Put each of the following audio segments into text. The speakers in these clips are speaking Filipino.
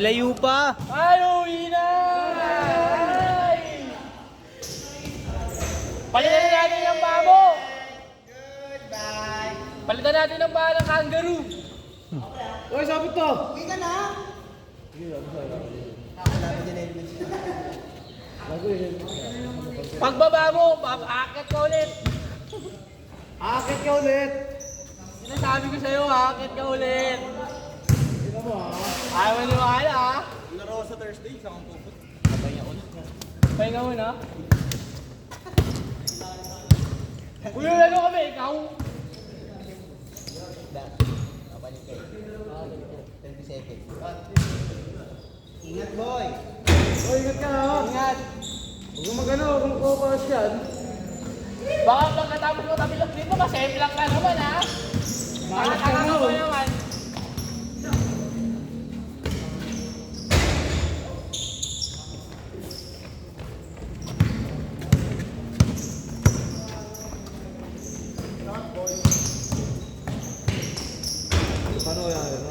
Layo pa. Ay, uwi na! Ay! Palitan natin ang babo! Goodbye. Palitan natin ang baha ng kangaroo! Uy, sabot to. Uwi ka na. Pagbaba mo, akit ka ulit! Akit ka ulit. Sinasabi ko sa'yo, akit ka ulit! Tingnan mo ha. Ayaw mo niwala ha? Laro sa Thursday, isang ang pupot. Pahinga mo na. Uy, ano kami? Ikaw? 20 seconds. Ingat, boy. Uy, ingat ka ha. Ingat! Huwag mo magano, huwag mo kupas yan. Baka pagkatapos mo tabilog dito, masemplang ka naman ha? Maalat ka Nakakaka na. mo naman. Paano kaya yun?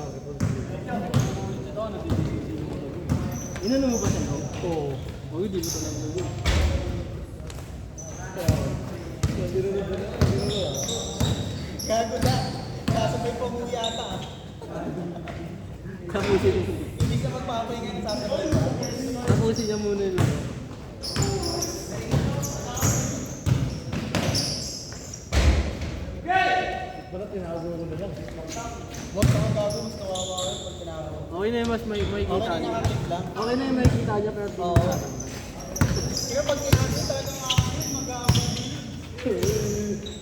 Inano mo ba siya? Oo. Huwag hindi mo talaga yun. Gago na. Kasabay pa mo yata. Tapusin. Hindi ka magpapahinga ng sabay. Tapusin niya muna yun. Ba't tinago ko na lang? Huwag ka gago, mas kawawa ka pag tinawag. Okay na yung mas may Okay kita na niya. nakakit lang. Okay na yung may kita niya pero Oo. Kaya pag tinawag talagang makakit, mag-aaway.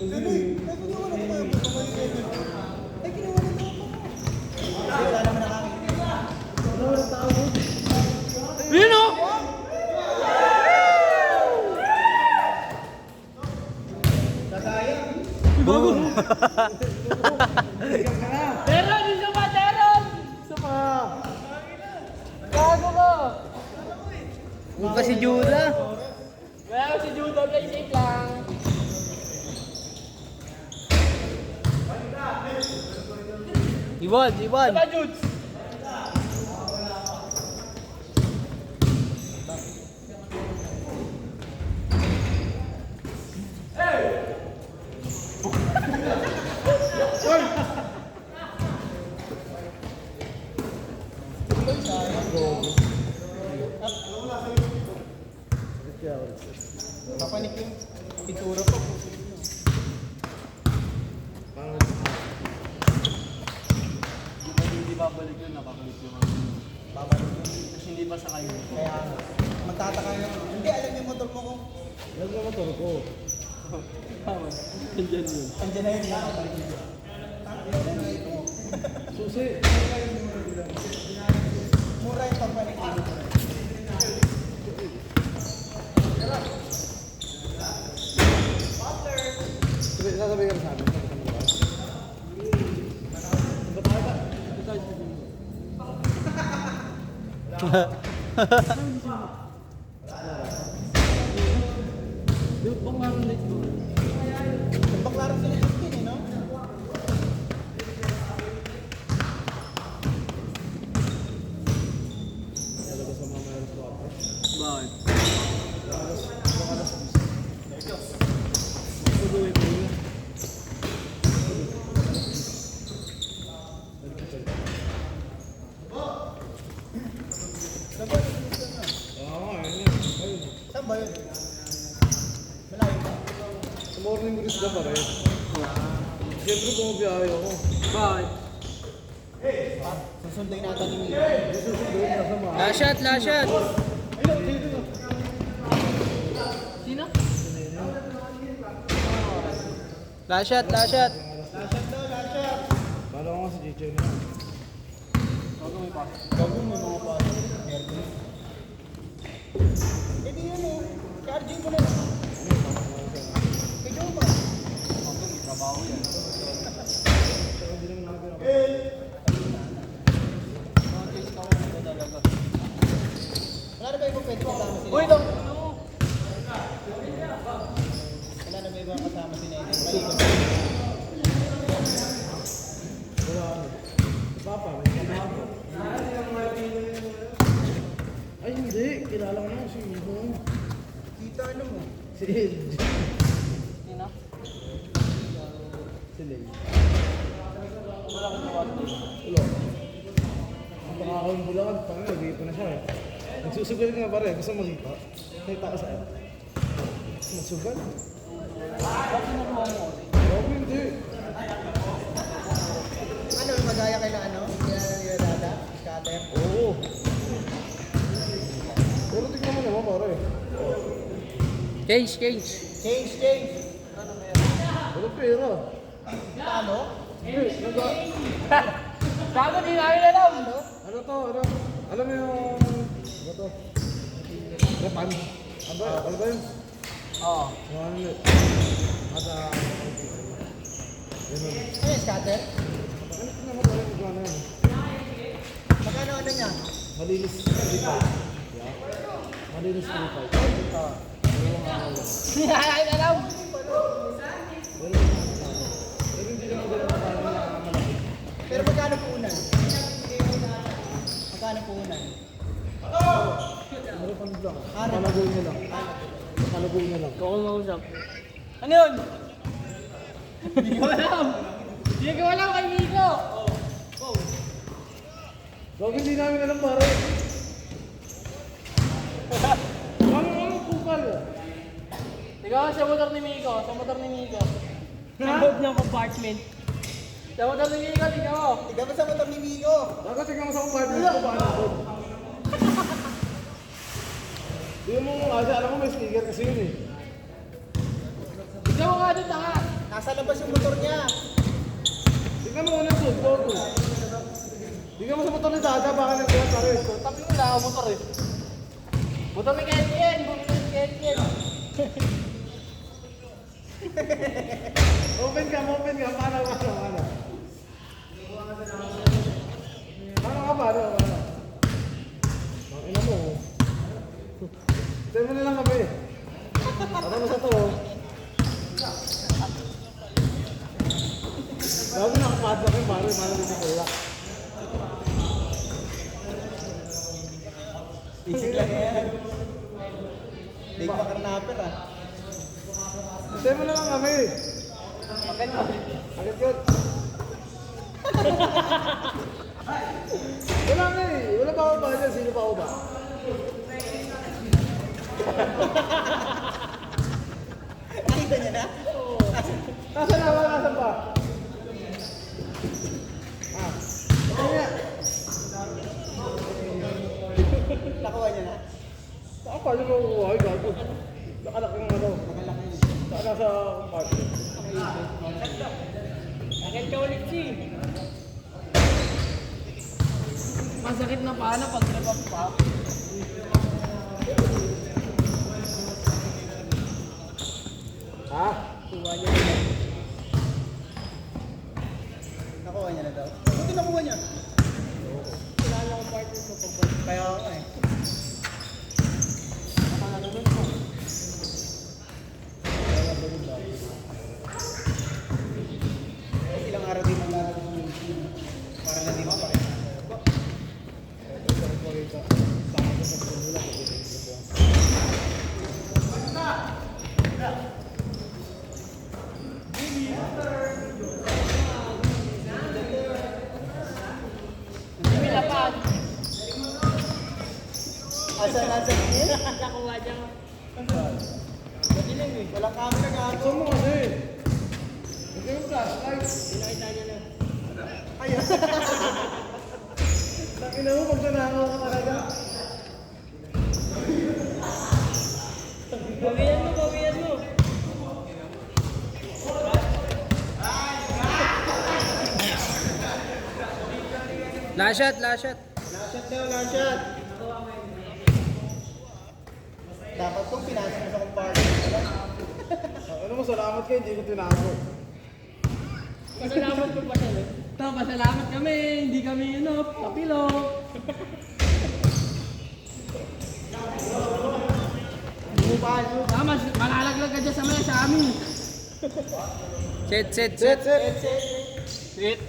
Tuloy. Ay, ginawa na ko tayo. Ay, ginawa na ko. Kasi wala naman nakakit. ano walang tao mo? Yun o! Nasayang. Boom! Teron! Isa pa, Teron! Isa pa! Gago ka! Huwag pa si Judah! Well, si Judo, play safe lang. Iwan! Iwan! Diba, Judes? Papanik yung pintura ko. Hindi babalik yun, nakabalik yun. Babalik yun. Kasi hindi pa sa kayo. Kaya magtataka yun. Hindi, alam yung motor mo kung Yan ang motor ko. Tama. Nandiyan yun. andyan na yun. Babalik yun. Susi! Mura yung papanik dito. Sasabi ka sa amin. Di ba meron dito? Baklaro sila yung skin eh, no? Talaga sa mga meron ko ako. Bakit? Tuloy mo yun. Saan ba yun? Malayo ba? Sa morning breeze na pa rin. Siyempre bumabiyahe ako. Bakit? Susundin natin yung Susunod na sama. Last shot, last shot! Sino? Last shot, last shot! Lashat daw, lashat. Bala ko nga si JJ na. Gagawin mo mga pasok. Meron. Eh di yun oh. Charging mo na lang. Kay Joma. Wala na ba ibang pwede kasama sila? Uy, dong! Wala na ba ibang kasama si Nene? Maliban. Wala ano. Si Papa, may kasama. Ay, hindi. Kilala ko na si Ibon. Kita ano mo? Si Ed. Sino? Si Lay. Wala akong tawag. Ulo. Ang pakakawin bulakan, pang nag-iipa na siya eh. Nagsusugal nga pare, gusto mag-ipa. Nakita ka sa'yo. Magsugal? Bakit nakuha mo? Grabe, hindi. Ano, magaya kay na ano? Kaya nila dada? Scatter? Oo. Pero tignan mo naman pare. Change, change. Change, change! Wala pera. Paano? Hindi, Gago, di namin alam. ano to, ano? Alam mo yung... Ano to? Repan. Ano ba yun? Oo. Yung ano yun? Ada... Ganun. Ano yung scatter? Ano tignan mo pare kung gano'n yun? Magkano ano niya? Malinis 3-5. Yeah. Malinis 3-5. Ito. Di namin alam. Pero hindi naman din ang malaki. Pero magkano po unan? Magkano po unan? Ano pang lang? Ano? Kalagol niya lang. Kalagol niya lang. Ikaw kong mausap. Ano yun? Hindi ko alam. Hindi ko alam kay Miko. Dog, hindi namin alam pare. Ano kupal? Ikaw, sa motor ni Miko. Sa motor ni Miko. Sa loob ng compartment. Sa motor ni Miko, tingnan mo. Tignan mo sa motor ni Miko. Dapat tingnan mo sa compartment ko paano ako. Tingnan mo kasi alam mo may sticker kasi yun eh. Tingnan mo nga doon, tanga. Nasa labas yung motor niya. Tingnan mo unang suit, logo. Tingnan mo sa motor ni Dada, baka nandiyan pare. Tapi wala ako motor eh. Motor ni Kenyen. Motor ni Kenyen. Open ka, paano? Paano ka, paano? Ang ina mo. Tayo mo na lang kami. Para mo sa to. Bago nakapadlock yung pare, din na kaya. Basic lang yan. Big makarnapper ah. Tayo mo na lang kami. Agad yun. Wala nga eh. Wala pa ako ba dyan? Sino pa ako ba? Nakita niya na? Nasaan na? Nasaan pa? Ah. Ano nga? Nakuha niya na? Saan pa? Ano mo kukuha? Ay, gago. Nakalaki ng ano. Saan nasa party? Sakit ka ulit si. Masakit na paano pag trip pa? Ha? Nakuha niya na. Nakuha niya na daw. Buti nakuha niya. Kilala ko partner mo pag Kaya ako eh. Ilang araw din maglalaro ng YouTube para na di mapakita. Hindi lapad. Asa niya? Nakuha niya. Walang camera gago. Gusto mo kasi. Ito yung flashlight. Pinakita niya na. Ayun. Nakina mo pag nanakaw ka talaga. Bawian mo, bawian mo. Last shot, last shot. Lashot daw, lashot. Dapat kung pinasok mo sa compartment. Ano mo, salamat kayo, hindi ko tinago. Pasalamat ko pa siya. Ito, pasalamat kami. Hindi kami, papilo. Bupal. Mas malalaglag ka dyan sa maya sa amin. Set. Set. Set.